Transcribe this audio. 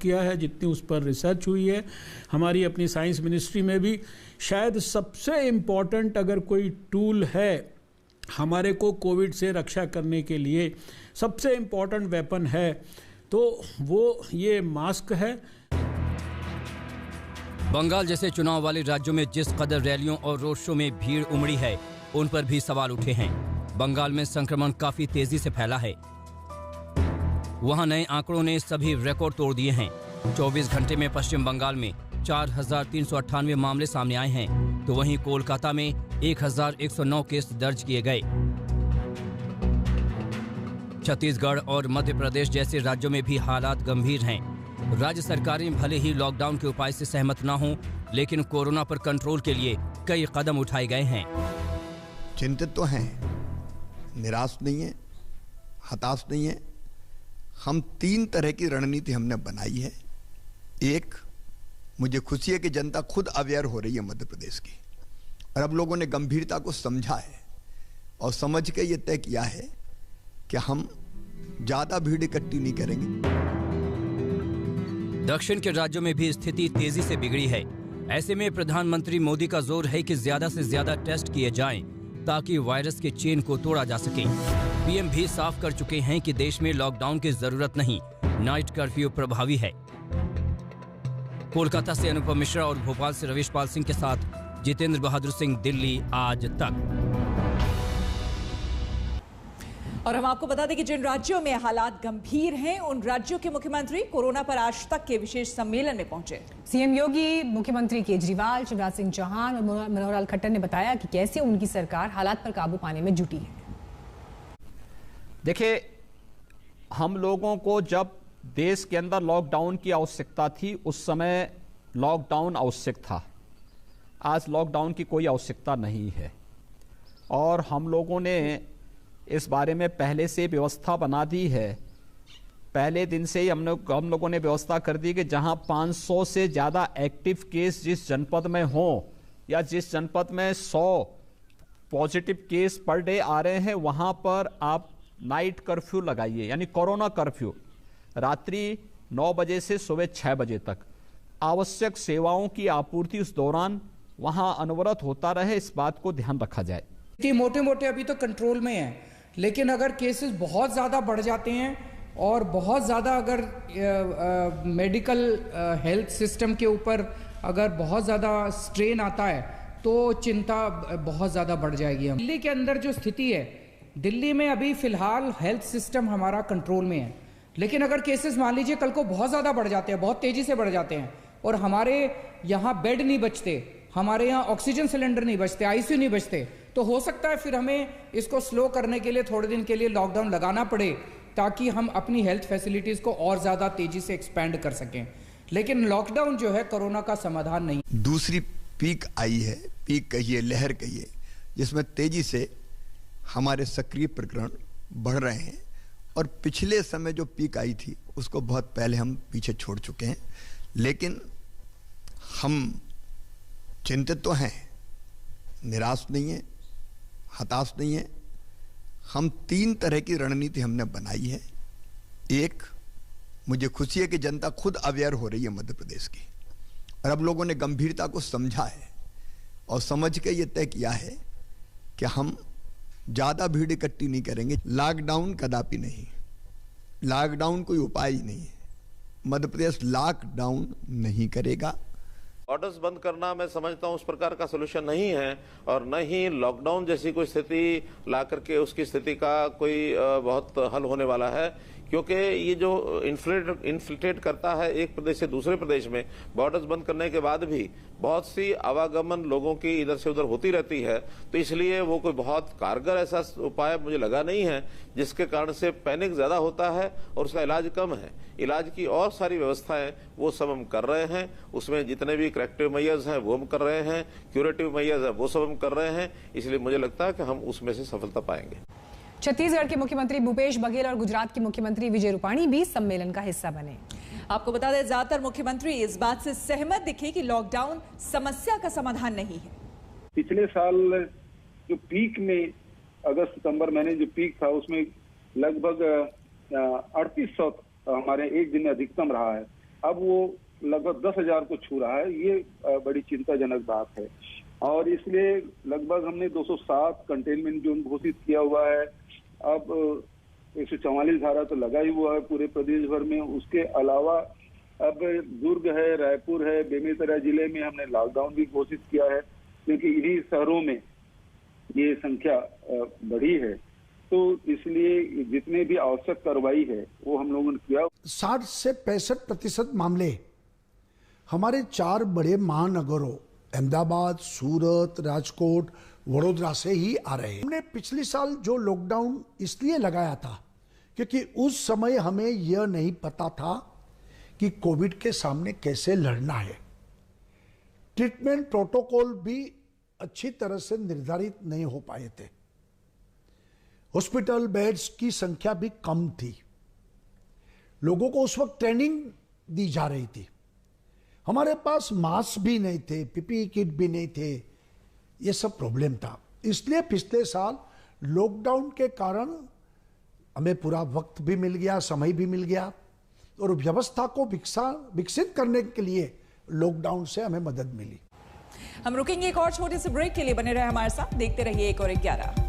किया है, जितनी उस पर रिसर्च हुई है। हमारी अपनी साइंस मिनिस्ट्री में भी शायद सबसे इम्पॉर्टेंट अगर कोई टूल है हमारे को कोविड से रक्षा करने के लिए, सबसे इम्पॉर्टेंट वेपन है, तो वो ये मास्क है। बंगाल जैसे चुनाव वाले राज्यों में जिस कदर रैलियों और रोड शो में भीड़ उमड़ी है, उन पर भी सवाल उठे हैं। बंगाल में संक्रमण काफी तेजी से फैला है। वहां नए आंकड़ों ने सभी रिकॉर्ड तोड़ दिए हैं। 24 घंटे में पश्चिम बंगाल में 4,398 मामले सामने आए हैं, तो वहीं कोलकाता में 1,109 केस दर्ज किए गए। छत्तीसगढ़ और मध्य प्रदेश जैसे राज्यों में भी हालात गंभीर हैं। राज्य सरकारें भले ही लॉकडाउन के उपाय से सहमत ना हों, लेकिन कोरोना पर कंट्रोल के लिए कई कदम उठाए गए हैं। चिंतित तो हैं, निराश नहीं है, हताश नहीं है। हम 3 तरह की रणनीति हमने बनाई है। एक, मुझे खुशी है कि जनता खुद अवेयर हो रही है मध्य प्रदेश की, और अब लोगों ने गंभीरता को समझा है और समझ के ये तय किया है कि हम ज्यादा भीड़ इकट्ठी नहीं करेंगे। दक्षिण के राज्यों में भी स्थिति तेजी से बिगड़ी है। ऐसे में प्रधानमंत्री मोदी का जोर है कि ज्यादा से ज्यादा टेस्ट किए जाएं, ताकि वायरस के चेन को तोड़ा जा सके। पीएम भी साफ कर चुके हैं कि देश में लॉकडाउन की जरूरत नहीं, नाइट कर्फ्यू प्रभावी है। कोलकाता से अनुपम मिश्रा और भोपाल से रवीश पाल सिंह के साथ जितेंद्र बहादुर सिंह, दिल्ली आज तक। और हम आपको बता दें कि जिन राज्यों में हालात गंभीर हैं, उन राज्यों के मुख्यमंत्री कोरोना पर आज तक के विशेष सम्मेलन में पहुंचे। सीएम योगी, मुख्यमंत्री केजरीवाल, शिवराज सिंह चौहान और मनोहर लाल खट्टर ने बताया कि कैसे उनकी सरकार हालात पर काबू पाने में जुटी है। देखिए, हम लोगों को जब देश के अंदर लॉकडाउन की आवश्यकता थी, उस समय लॉकडाउन आवश्यक था। आज लॉकडाउन की कोई आवश्यकता नहीं है, और हम लोगों ने इस बारे में पहले से व्यवस्था बना दी है। पहले दिन से ही हम लोगों ने व्यवस्था कर दी कि जहां 500 से ज़्यादा एक्टिव केस जिस जनपद में हो, या जिस जनपद में 100 पॉजिटिव केस पर डे आ रहे हैं, वहां पर आप नाइट कर्फ्यू लगाइए, यानी कोरोना कर्फ्यू। रात्रि 9 बजे से सुबह 6 बजे तक आवश्यक सेवाओं की आपूर्ति उस दौरान वहां अनवरत होता रहे, इस बात को ध्यान रखा जाए। मोटे मोटे अभी तो कंट्रोल में है, लेकिन अगर केसेस बहुत ज़्यादा बढ़ जाते हैं और बहुत ज़्यादा अगर मेडिकल हेल्थ सिस्टम के ऊपर अगर बहुत ज़्यादा स्ट्रेन आता है, तो चिंता बहुत ज़्यादा बढ़ जाएगी। दिल्ली के अंदर जो स्थिति है, दिल्ली में अभी फ़िलहाल हेल्थ सिस्टम हमारा कंट्रोल में है, लेकिन अगर केसेस मान लीजिए कल को बहुत ज़्यादा बढ़ जाते हैं, बहुत तेज़ी से बढ़ जाते हैं, और हमारे यहाँ बेड नहीं बचते, हमारे यहाँ ऑक्सीजन सिलेंडर नहीं बचते, आईसीयू नहीं बचते, तो हो सकता है फिर हमें इसको स्लो करने के लिए थोड़े दिन के लिए लॉकडाउन लगाना पड़े, ताकि हम अपनी हेल्थ फैसिलिटीज़ को और ज़्यादा तेज़ी से एक्सपैंड कर सकें। लेकिन लॉकडाउन जो है कोरोना का समाधान नहीं। दूसरी पीक आई है, पीक कहिए, लहर कहिए, जिसमें तेजी से हमारे सक्रिय प्रकरण बढ़ रहे हैं, और पिछले समय जो पीक आई थी उसको बहुत पहले हम पीछे छोड़ चुके हैं। लेकिन हम चिंतित तो हैं, निराश नहीं है, हताश नहीं है। हम 3 तरह की रणनीति हमने बनाई है। एक, मुझे खुशी है कि जनता खुद अवेयर हो रही है मध्य प्रदेश की, और अब लोगों ने गंभीरता को समझा है और समझ के ये तय किया है कि हम ज़्यादा भीड़ इकट्ठी नहीं करेंगे। लॉकडाउन कदापि नहीं, लॉकडाउन कोई उपाय ही नहीं है। मध्य प्रदेश लॉकडाउन नहीं करेगा। ऑर्डर्स बंद करना मैं समझता हूं उस प्रकार का सोल्यूशन नहीं है, और न ही लॉकडाउन जैसी कोई स्थिति ला करके उसकी स्थिति का कोई बहुत हल होने वाला है, क्योंकि ये जो इन्फिल्ट्रेट करता है एक प्रदेश से दूसरे प्रदेश में, बॉर्डर्स बंद करने के बाद भी बहुत सी आवागमन लोगों की इधर से उधर होती रहती है, तो इसलिए वो कोई बहुत कारगर ऐसा उपाय मुझे लगा नहीं है, जिसके कारण से पैनिक ज्यादा होता है और उसका इलाज कम है। इलाज की और सारी व्यवस्थाएं वो सब हम कर रहे हैं, उसमें जितने भी करेक्टिव मेजर्स हैं वो हम कर रहे हैं, क्यूरेटिव मेजर्स हैं वो सब हम कर रहे हैं, इसलिए मुझे लगता है कि हम उसमें से सफलता पाएंगे। छत्तीसगढ़ के मुख्यमंत्री भूपेश बघेल और गुजरात के मुख्यमंत्री विजय रूपाणी भी सम्मेलन का हिस्सा बने। आपको बता दें, ज्यादातर मुख्यमंत्री इस बात से सहमत दिखे कि लॉकडाउन समस्या का समाधान नहीं है। पिछले साल जो पीक में अगस्त सितंबर महीने जो पीक था, उसमें लगभग 3800 हमारे एक दिन में अधिकतम रहा है। अब वो लगभग 10,000 को छू रहा है। ये बड़ी चिंताजनक बात है और इसलिए लगभग हमने 207 कंटेनमेंट जोन घोषित किया हुआ है। अब 144 धारा तो लगा ही हुआ है पूरे प्रदेश भर में। उसके अलावा अब दुर्ग है, रायपुर है, बेमेतरा जिले में हमने लॉकडाउन भी घोषित किया है क्योंकि इन्हीं शहरों में ये संख्या बढ़ी है। तो इसलिए जितने भी आवश्यक कार्रवाई है वो हम लोगों ने किया। 60 से 65% मामले हमारे 4 बड़े महानगरों अहमदाबाद, सूरत, राजकोट, वडोदरा से ही आ रहे हैं। हमने पिछले साल जो लॉकडाउन इसलिए लगाया था क्योंकि उस समय हमें यह नहीं पता था कि कोविड के सामने कैसे लड़ना है। ट्रीटमेंट प्रोटोकॉल भी अच्छी तरह से निर्धारित नहीं हो पाए थे। हॉस्पिटल बेड्स की संख्या भी कम थी। लोगों को उस वक्त ट्रेनिंग दी जा रही थी। हमारे पास मास्क भी नहीं थे, पीपीई किट भी नहीं थे। ये सब प्रॉब्लम था। इसलिए पिछले साल लॉकडाउन के कारण हमें पूरा वक्त भी मिल गया, समय भी मिल गया और व्यवस्था को विकसित करने के लिए लॉकडाउन से हमें मदद मिली। हम रुकेंगे एक और छोटे से ब्रेक के लिए। बने रहे हमारे साथ, देखते रहिए 1 और 11।